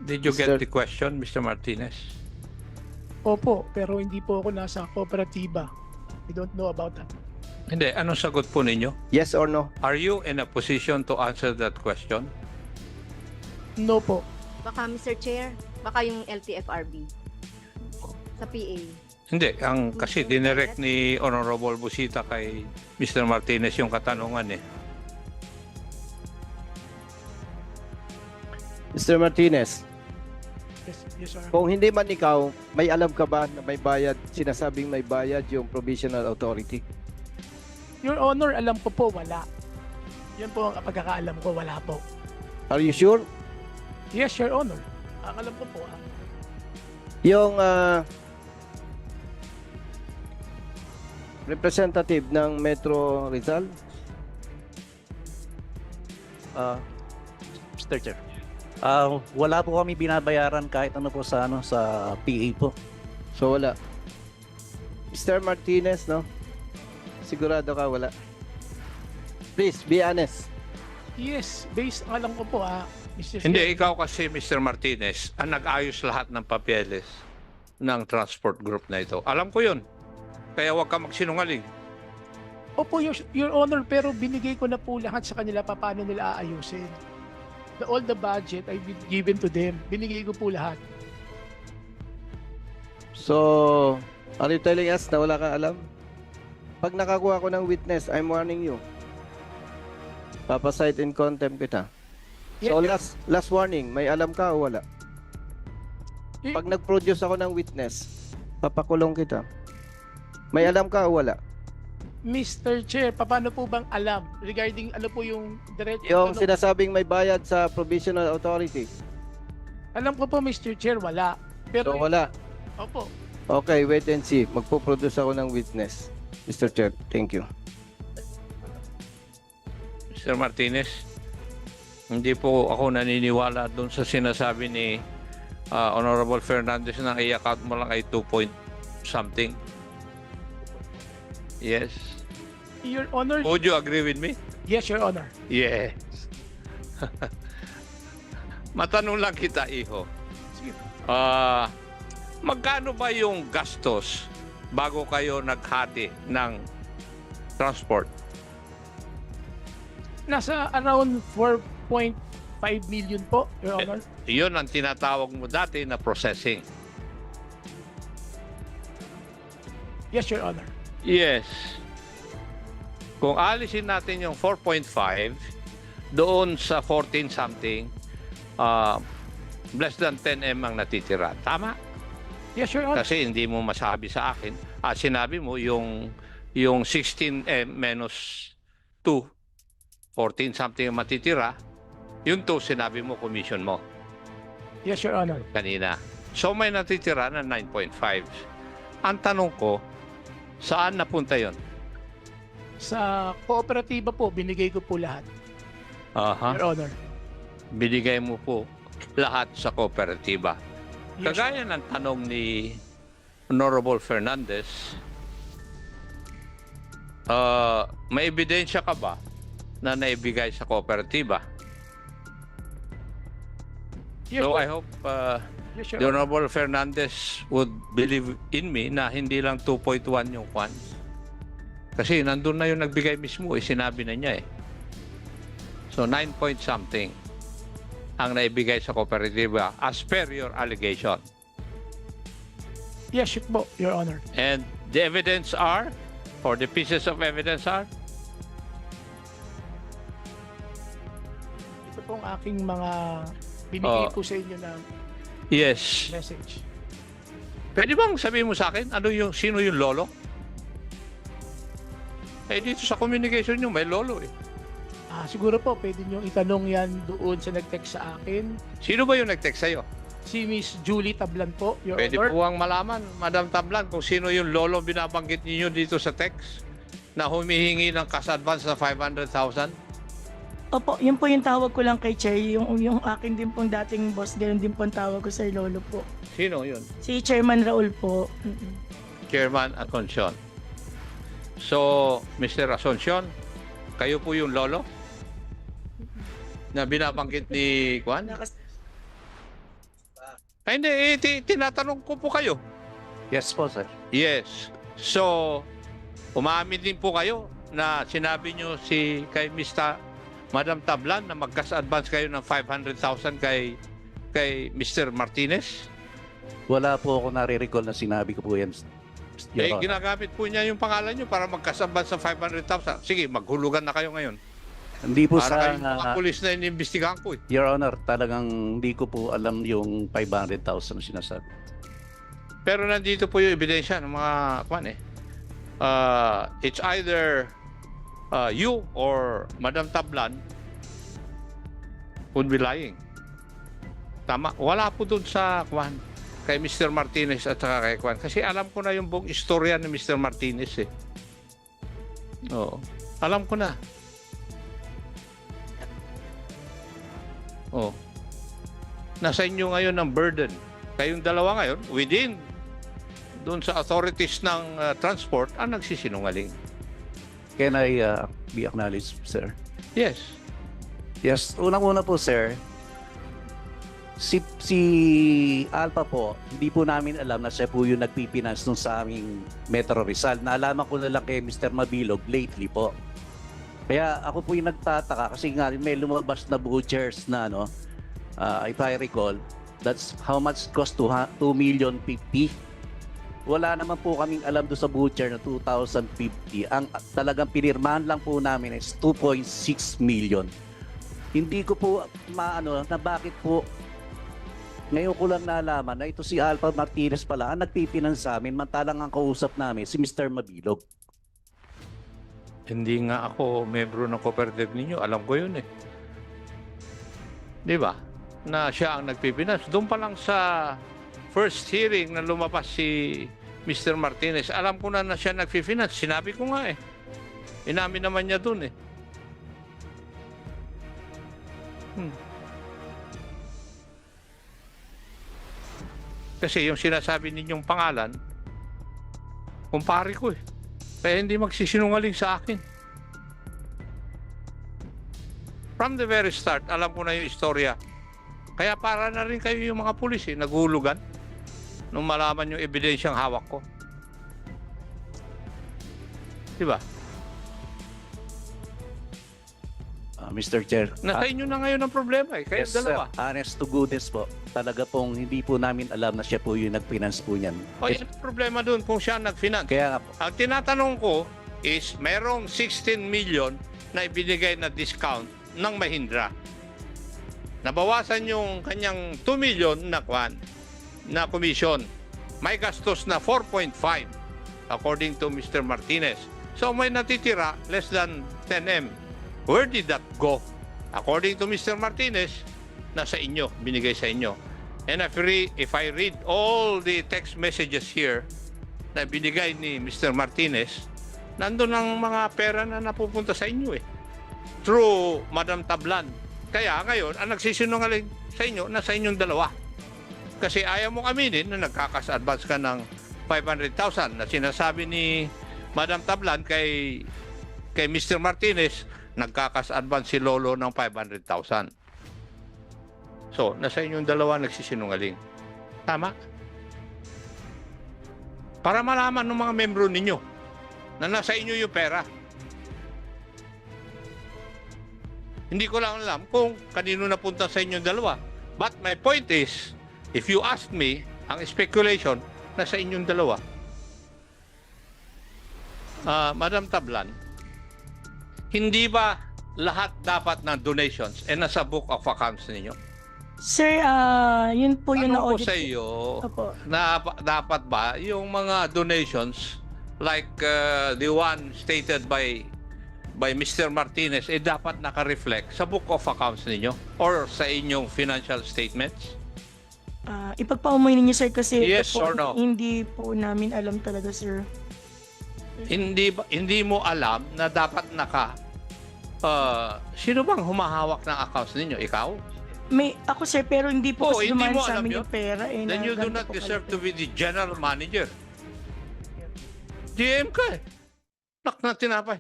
Did you get Mr. the question, Mr. Martinez? Opo, pero hindi po ako nasa kooperatiba. I don't know about that. Hindi. Anong sagot po ninyo? Yes or no? Are you in a position to answer that question? No po. Baka Mr. Chair, baka yung LTFRB sa PA. Hindi. Kasi dinirect ni Honorable Busita kay Mr. Martinez yung katanungan eh. Mr. Martinez, Yes, sir. kung hindi man ikaw, may alam ka ba na may bayad, sinasabing may bayad yung provisional authority? Your Honor, alam ko po, wala. Yan po ang pagkakaalam ko, wala po. Are you sure? Yes, Your Honor. Ang alam ko po, Yung representative ng Metro Rizal? Mr. Chair. Wala po kami binabayaran kahit ano po sa PA po. So wala. Mr. Martinez, no? Sigurado ka wala? Please, be honest. yes, based ang alam ko po, Mr. Hindi. Chair. Ikaw kasi, Mr. Martinez, ang nag-ayos lahat ng papeles ng transport group na ito. Alam ko yun. Kaya huwag ka magsinungaling. Opo, Your Honor, pero binigay ko na po lahat sa kanila paano nila aayusin. All the budget I've been given to them. Binigay ko po lahat. So, are you telling us na wala kang alam? Pag nakakuha ko ng witness, I'm warning you. Papasight in contempt kita. So, last warning, may alam ka o wala? Pag nag-produce ako ng witness, papakulong kita. May alam ka o wala? Mr. Chair, paano po bang alam regarding ano po yung direct Yung sinasabing may bayad sa provisional authority. Alam ko po, Mr. Chair, wala. Pero So, wala. Opo. Okay, wait and see. Magpo-produce ako ng witness. Mr. Chair, thank you. Mr. Martinez, hindi po ako naniniwala doon sa sinasabi ni Honorable Fernandez na i-account mo lang ay 2 point something. Yes. Your Honor, Would you agree with me? yes, Your Honor. Yes. Matanong lang kita, Iho. Sige. Magkano ba yung gastos bago kayo naghati ng transport? Nasa around 4.5 million po, Your Honor. Iyon ang tinatawag mo dati na processing. Yes, Your Honor. Yes. Kung alisin natin yung 4.5 doon sa 14 something, less than 10M ang natitira. Tama? Yes, Your Honor. Kasi hindi mo masabi sa akin. Sinabi mo yung 16M minus 2, 14 something ang matitira. Yung 2, sinabi mo, commission mo Yes, Your Honor. kanina. So may natitira na 9.5. Ang tanong ko, saan napunta yon? Sa kooperatiba po, binigay ko po lahat, Aha. Your Honor. Binigay mo po lahat sa kooperatiba. Yes, Kagaya ng tanong ni Honorable Fernandez, may ebidensya ka ba na naibigay sa kooperatiba? yes, So po. I hope Yes, the Your Honor. Honorable Fernandez would believe in me na hindi lang 2.1 yung kwan. Kasi nandun na yung nagbigay mismo, sinabi na niya eh. So 9 point something ang naibigay sa kooperatiba as per your allegation. Yes, po, Your Honor. And the evidence are, or the pieces of evidence are, Ito pong aking mga binigay Oh. po sa inyo na yes. message. Pwede bang sabihin mo sa akin, sino yung lolo? Eh dito sa communication nyo, may lolo eh. Siguro po, pwede nyo itanong yan doon sa nag-text sa akin. Sino ba yung nag-text sa'yo? Si Miss Julie Tablan po, Your Pwede Honor. po ang malaman, Madam Tablan, kung sino yung lolo binabanggit ninyo dito sa text na humihingi ng cash advance na 500,000? Opo, yun po yung tawag ko lang kay Chair. Yung akin din pong dating boss, ganoon din po ang tawag ko sa lolo po. Sino yun? Si Chairman Raul po. Chairman Asuncion. So, Mr. Asuncion, kayo po yung lolo? Na binabanggit ni Juan? Nakas- Ay, hindi, tinatanong ko po kayo. Yes po, sir. Yes. So, umamin din po kayo na sinabi nyo kay Madam Tablan na magkas-advance kayo ng 500,000 kay Mr. Martinez? Wala po ako nare-recall na sinabi ko po yan. Your Honor. Ginagamit po niya yung pangalan nyo para magkas-advance ng 500,000. Sige, maghulugan na kayo ngayon. Hindi po Para sa... kayong mga pulis na inimbestigahan ko eh. Your Honor, talagang hindi ko po alam yung 500,000 na sinasabi. Pero nandito po yung ebidensya ng mga kwan eh. It's either you or Madam Tablan would be lying. Tama. Wala po dun sa kwan kay Mr. Martinez at saka kay kwan. Kasi alam ko na yung buong istorya ni Mr. Martinez eh. Oo. Alam ko na. Oh. Nasa inyo ngayon ang burden. Kayong dalawa ngayon, within doon sa authorities ng transport, ang nagsisinungaling. Can I be acknowledged, sir? Yes. Yes, unang-una po, sir. Si Alpha po, hindi po namin alam na siya po yung nagpipinance nung sa aming Metro Rizal. Naalaman ko na lang kay Mr. Mabilog lately po. Kaya ako po yung nagtataka kasi nga may lumabas na vouchers na if I recall, that's how much cost to 2,050,000. Wala naman po kaming alam doon sa voucher na 2,050. Ang talagang pinirmahan lang po namin is 2.6 million. Hindi ko po na bakit po ngayon ko lang nalaman na ito si Alpha Martinez pala ang nagpipinance sa amin mantalang ang kausap namin si Mr. Mabilog. Hindi nga ako membro ng cooperative ninyo. Alam ko yun eh. Di ba? Na siya ang nagpipinance. Doon pa lang sa first hearing na lumabas si Mr. Martinez, alam ko na siya nagpifinance. Sinabi ko nga eh. Inamin naman niya doon eh. Kasi yung sinasabi ninyong pangalan, kumpare ko eh. Kaya hindi magsisinungaling sa akin. From the very start, alam ko na yung istorya. Kaya para na rin kayo yung mga pulis eh, naghulugan nung malaman yung ebidensyang hawak ko. Diba? Mr. Chair. Nasa inyo na ngayon ang problema eh. Kayo Yes, dalawa. sir. Honest to goodness po. Talaga pong hindi po namin alam na siya po yung nag-finance po niyan. O yan ang problema doon kung siya nag-finance. Kaya nga po. Ang tinatanong ko is mayroong 16 million na ibinigay na discount ng Mahindra. Nabawasan yung kanyang 2 million na commission. May gastos na 4.5 according to Mr. Martinez. So may natitira less than 10M. Where did that go? According to Mr. Martinez, nasa inyo, binigay sa inyo. And if I read all the text messages here na binigay ni Mr. Martinez, nandun ang mga pera na napupunta sa inyo eh. Through Madam Tablan. Kaya ngayon, ang nagsisinungaling sa inyo, nasa inyong dalawa. Kasi ayaw mong aminin na nagkakas-advance ka ng 500,000 na sinasabi ni Madam Tablan kay Mr. Martinez, nagkakas-advance si Lolo ng 500,000. So, nasa inyong dalawa nagsisinungaling. Tama? Para malaman ng mga membro ninyo na nasa inyo yung pera. Hindi ko lang alam kung kanino napunta sa inyong dalawa. But my point is, if you ask me, ang speculation, nasa inyong dalawa. Madam Tablan, hindi ba lahat dapat ng donations nasa book of accounts ninyo? Sir, yun po yung Ano ko na-audit. sa iyo, Opo. na dapat ba yung mga donations like the one stated by Mr. Martinez dapat naka-reflect sa book of accounts ninyo or sa inyong financial statements? Ipagpaumoy ninyo, sir, kasi Yes ito po, or no? hindi po namin alam talaga, sir. Hindi mo alam na dapat sino bang humahawak ng accounts ninyo? Ikaw? Ako, sir, pero hindi po kasi Hindi dumaan mo sa alam amin yun? yung pera. Then you do not deserve to be the general manager. GM ka eh. Nak na tinapay.